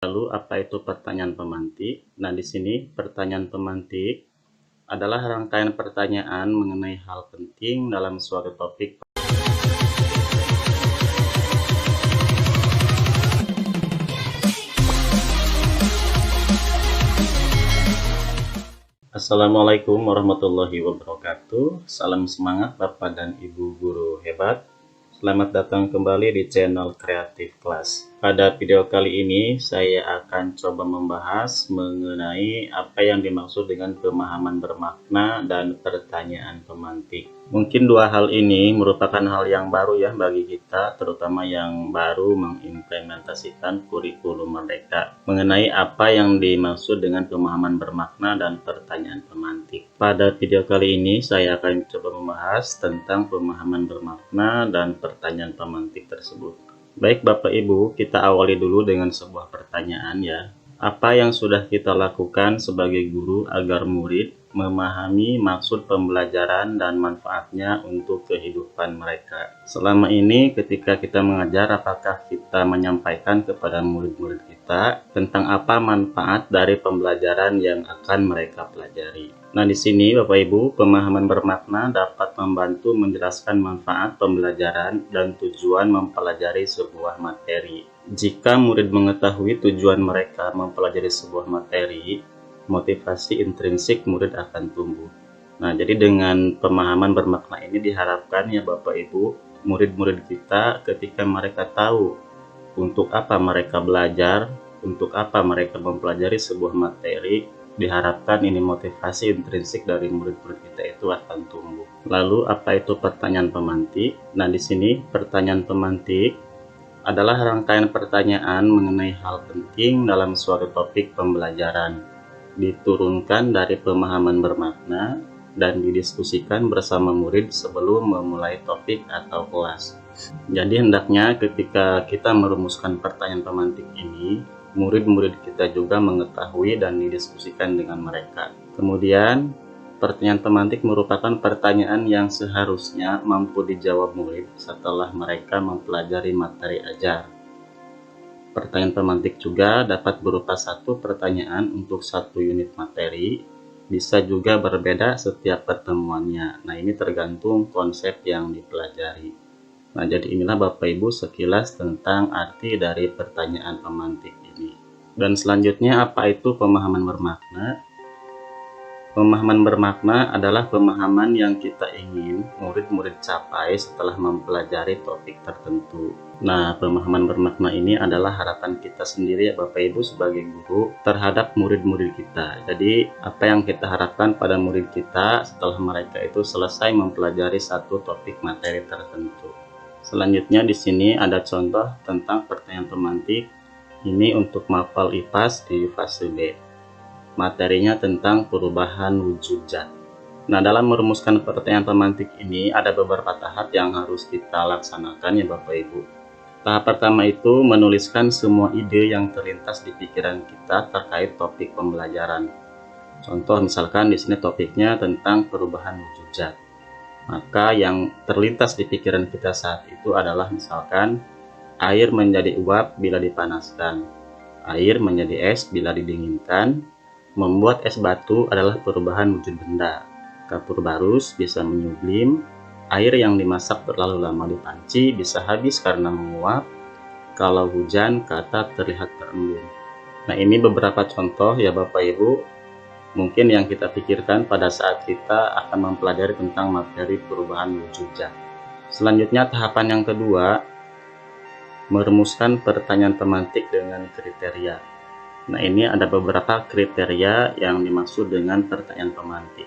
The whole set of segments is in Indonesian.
Lalu apa itu pertanyaan pemantik? Nah, di sini pertanyaan pemantik adalah rangkaian pertanyaan mengenai hal penting dalam suatu topik. Assalamualaikum warahmatullahi wabarakatuh. Salam semangat Bapak dan Ibu guru hebat. Selamat datang kembali di channel Kreatif Kelas. Pada video kali ini saya akan coba membahas mengenai apa yang dimaksud dengan pemahaman bermakna dan pertanyaan pemantik. Mungkin dua hal ini merupakan hal yang baru ya bagi kita, terutama yang baru mengimplementasikan kurikulum Merdeka. Mengenai apa yang dimaksud dengan pemahaman bermakna dan pertanyaan pemantik. Pada video kali ini saya akan coba membahas tentang pemahaman bermakna dan pertanyaan pemantik tersebut. Baik Bapak Ibu, kita awali dulu dengan sebuah pertanyaan ya. Apa yang sudah kita lakukan sebagai guru agar murid memahami maksud pembelajaran dan manfaatnya untuk kehidupan mereka? Selama ini ketika kita mengajar, apakah kita menyampaikan kepada murid-murid kita tentang apa manfaat dari pembelajaran yang akan mereka pelajari? Nah, di sini Bapak Ibu, pemahaman bermakna dapat membantu menjelaskan manfaat pembelajaran dan tujuan mempelajari sebuah materi. Jika murid mengetahui tujuan mereka mempelajari sebuah materi, motivasi intrinsik murid akan tumbuh. Nah, jadi dengan pemahaman bermakna ini diharapkan ya Bapak Ibu, murid-murid kita ketika mereka tahu untuk apa mereka belajar, untuk apa mereka mempelajari sebuah materi, diharapkan ini motivasi intrinsik dari murid-murid kita itu akan tumbuh. Lalu apa itu pertanyaan pemantik? Nah, di sini pertanyaan pemantik adalah rangkaian pertanyaan mengenai hal penting dalam suatu topik pembelajaran, diturunkan dari pemahaman bermakna dan didiskusikan bersama murid sebelum memulai topik atau kelas. Jadi hendaknya ketika kita merumuskan pertanyaan pemantik ini, murid-murid kita juga mengetahui dan didiskusikan dengan mereka. Kemudian, pertanyaan pemantik merupakan pertanyaan yang seharusnya mampu dijawab murid setelah mereka mempelajari materi ajar. Pertanyaan pemantik juga dapat berupa satu pertanyaan untuk satu unit materi, bisa juga berbeda setiap pertemuannya. Nah, ini tergantung konsep yang dipelajari. Nah, jadi inilah Bapak Ibu sekilas tentang arti dari pertanyaan pemantik ini. Dan selanjutnya, apa itu pemahaman bermakna? Pemahaman bermakna adalah pemahaman yang kita ingin murid-murid capai setelah mempelajari topik tertentu. Nah, pemahaman bermakna ini adalah harapan kita sendiri ya Bapak Ibu sebagai guru terhadap murid-murid kita. Jadi, apa yang kita harapkan pada murid kita setelah mereka itu selesai mempelajari satu topik materi tertentu. Selanjutnya di sini ada contoh tentang pertanyaan pemantik. Ini untuk mapel IPAS di fase B. Materinya tentang perubahan wujud zat. Nah, dalam merumuskan pertanyaan pemantik ini ada beberapa tahap yang harus kita laksanakan ya Bapak Ibu. Tahap pertama itu menuliskan semua ide yang terlintas di pikiran kita terkait topik pembelajaran. Contoh misalkan di sini topiknya tentang perubahan wujud zat. Maka yang terlintas di pikiran kita saat itu adalah misalkan air menjadi uap bila dipanaskan, air menjadi es bila didinginkan, membuat es batu adalah perubahan wujud benda, kapur barus bisa menyublim, air yang dimasak terlalu lama di panci bisa habis karena menguap, kalau hujan kata terlihat terembun. Nah, ini beberapa contoh ya Bapak Ibu, mungkin yang kita pikirkan pada saat kita akan mempelajari tentang materi perubahan wujud zat. Selanjutnya tahapan yang kedua, merumuskan pertanyaan pemantik dengan kriteria. Nah, ini ada beberapa kriteria yang dimaksud dengan pertanyaan pemantik.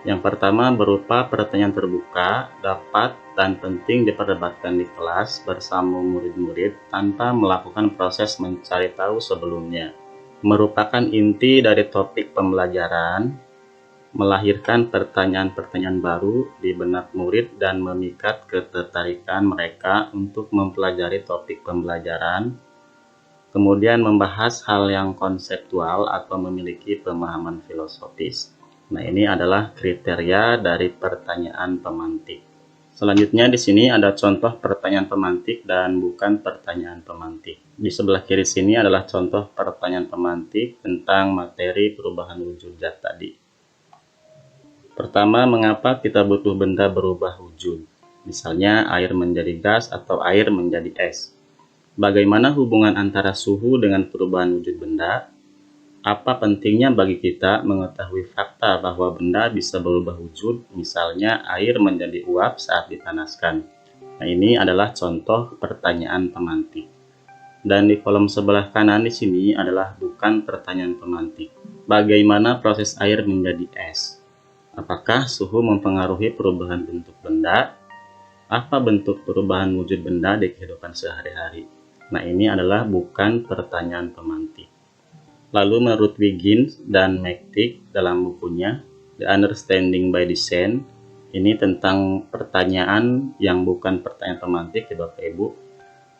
Yang pertama berupa pertanyaan terbuka, dapat dan penting diperdebatkan di kelas bersama murid-murid tanpa melakukan proses mencari tahu sebelumnya. Merupakan inti dari topik pembelajaran, melahirkan pertanyaan-pertanyaan baru di benak murid dan memikat ketertarikan mereka untuk mempelajari topik pembelajaran, kemudian membahas hal yang konseptual atau memiliki pemahaman filosofis. Nah, ini adalah kriteria dari pertanyaan pemantik. Selanjutnya di sini ada contoh pertanyaan pemantik dan bukan pertanyaan pemantik. Di sebelah kiri sini adalah contoh pertanyaan pemantik tentang materi perubahan wujud zat tadi. Pertama, mengapa kita butuh benda berubah wujud? Misalnya air menjadi gas atau air menjadi es. Bagaimana hubungan antara suhu dengan perubahan wujud benda? Apa pentingnya bagi kita mengetahui fakta bahwa benda bisa berubah wujud, misalnya air menjadi uap saat dipanaskan? Nah, ini adalah contoh pertanyaan pemantik. Dan di kolom sebelah kanan di sini adalah bukan pertanyaan pemantik. Bagaimana proses air menjadi es? Apakah suhu mempengaruhi perubahan bentuk benda? Apa bentuk perubahan wujud benda di kehidupan sehari-hari? Nah, ini adalah bukan pertanyaan pemantik. Lalu menurut Wiggins dan McTeague dalam bukunya The Understanding by Design, ini tentang pertanyaan yang bukan pertanyaan pemantik ya Bapak Ibu,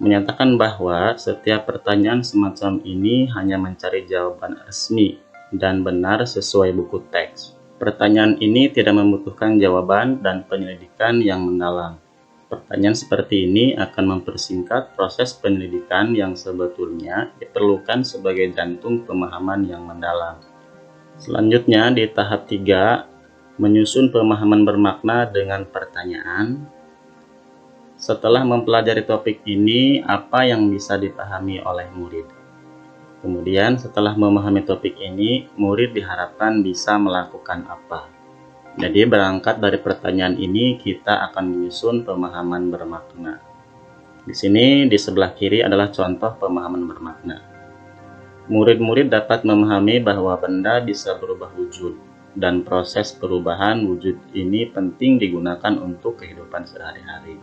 menyatakan bahwa setiap pertanyaan semacam ini hanya mencari jawaban resmi dan benar sesuai buku teks. Pertanyaan ini tidak membutuhkan jawaban dan penyelidikan yang mendalam. Pertanyaan seperti ini akan mempersingkat proses penyelidikan yang sebetulnya diperlukan sebagai jantung pemahaman yang mendalam. Selanjutnya di tahap 3, menyusun pemahaman bermakna dengan pertanyaan. Setelah mempelajari topik ini, apa yang bisa dipahami oleh murid? Kemudian setelah memahami topik ini, murid diharapkan bisa melakukan apa? Jadi berangkat dari pertanyaan ini kita akan menyusun pemahaman bermakna. Di sini di sebelah kiri adalah contoh pemahaman bermakna. Murid-murid dapat memahami bahwa benda bisa berubah wujud dan proses perubahan wujud ini penting digunakan untuk kehidupan sehari-hari.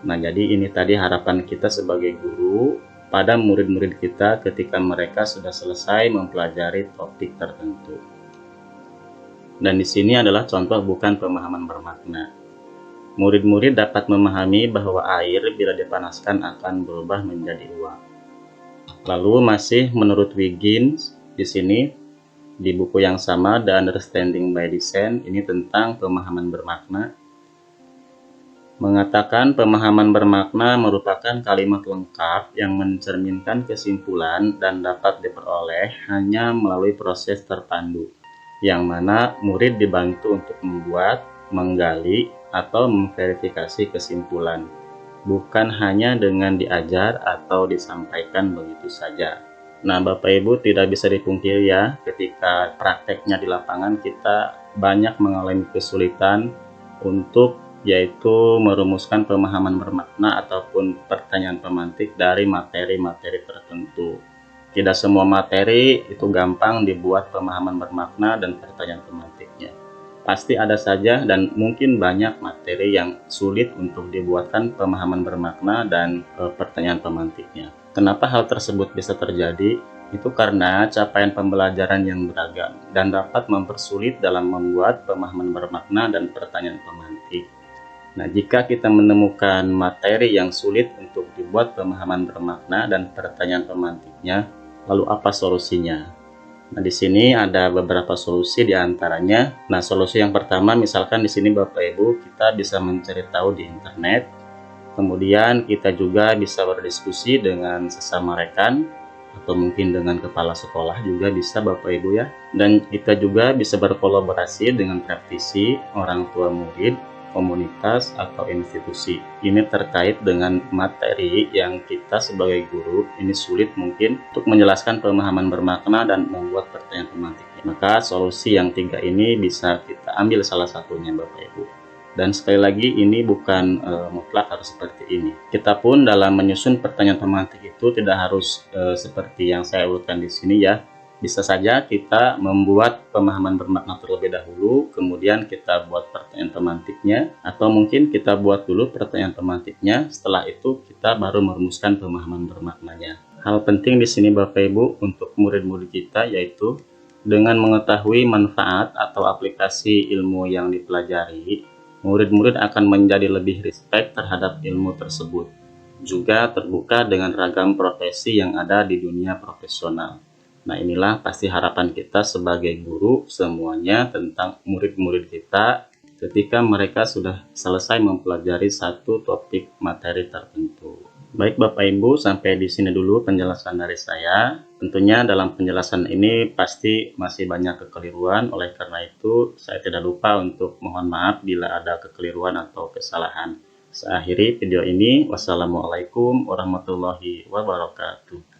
Nah, jadi ini tadi harapan kita sebagai guru pada murid-murid kita ketika mereka sudah selesai mempelajari topik tertentu. Dan di sini adalah contoh bukan pemahaman bermakna. Murid-murid dapat memahami bahwa air bila dipanaskan akan berubah menjadi uap. Lalu masih menurut Wiggins di sini di buku yang sama The Understanding by Design, ini tentang pemahaman bermakna. Mengatakan pemahaman bermakna merupakan kalimat lengkap yang mencerminkan kesimpulan dan dapat diperoleh hanya melalui proses terpandu, yang mana murid dibantu untuk membuat, menggali, atau memverifikasi kesimpulan, bukan hanya dengan diajar atau disampaikan begitu saja. Nah, Bapak Ibu tidak bisa dipungkiri ya, ketika prakteknya di lapangan kita banyak mengalami kesulitan untuk yaitu merumuskan pemahaman bermakna ataupun pertanyaan pemantik dari materi-materi tertentu. Tidak semua materi itu gampang dibuat pemahaman bermakna dan pertanyaan pemantiknya. Pasti ada saja dan mungkin banyak materi yang sulit untuk dibuatkan pemahaman bermakna dan pertanyaan pemantiknya. Kenapa hal tersebut bisa terjadi? Itu karena capaian pembelajaran yang beragam dan dapat mempersulit dalam membuat pemahaman bermakna dan pertanyaan pemantik. Nah, jika kita menemukan materi yang sulit untuk dibuat pemahaman bermakna dan pertanyaan pemantiknya, lalu apa solusinya? Nah, di sini ada beberapa solusi di antaranya. Nah, solusi yang pertama misalkan di sini Bapak Ibu kita bisa mencari tahu di internet. Kemudian kita juga bisa berdiskusi dengan sesama rekan atau mungkin dengan kepala sekolah juga bisa Bapak Ibu ya. Dan kita juga bisa berkolaborasi dengan praktisi, orang tua murid, komunitas atau institusi. Ini terkait dengan materi yang kita sebagai guru ini sulit mungkin untuk menjelaskan pemahaman bermakna dan membuat pertanyaan pemantiknya. Maka solusi yang 3 ini bisa kita ambil salah satunya Bapak Ibu. Dan sekali lagi ini bukan mutlak harus seperti ini. Kita pun dalam menyusun pertanyaan pemantik itu tidak harus seperti yang saya urutkan di sini ya. Bisa saja kita membuat pemahaman bermakna terlebih dahulu, kemudian kita buat pertanyaan pemantiknya, atau mungkin kita buat dulu pertanyaan pemantiknya, setelah itu kita baru merumuskan pemahaman bermaknanya. Hal penting di sini Bapak Ibu untuk murid-murid kita yaitu dengan mengetahui manfaat atau aplikasi ilmu yang dipelajari, murid-murid akan menjadi lebih respect terhadap ilmu tersebut, juga terbuka dengan ragam profesi yang ada di dunia profesional. Nah, inilah pasti harapan kita sebagai guru semuanya tentang murid-murid kita ketika mereka sudah selesai mempelajari satu topik materi tertentu. Baik Bapak Ibu, sampai di sini dulu penjelasan dari saya. Tentunya dalam penjelasan ini pasti masih banyak kekeliruan, oleh karena itu saya tidak lupa untuk mohon maaf bila ada kekeliruan atau kesalahan. Saya akhiri video ini. Wassalamualaikum warahmatullahi wabarakatuh.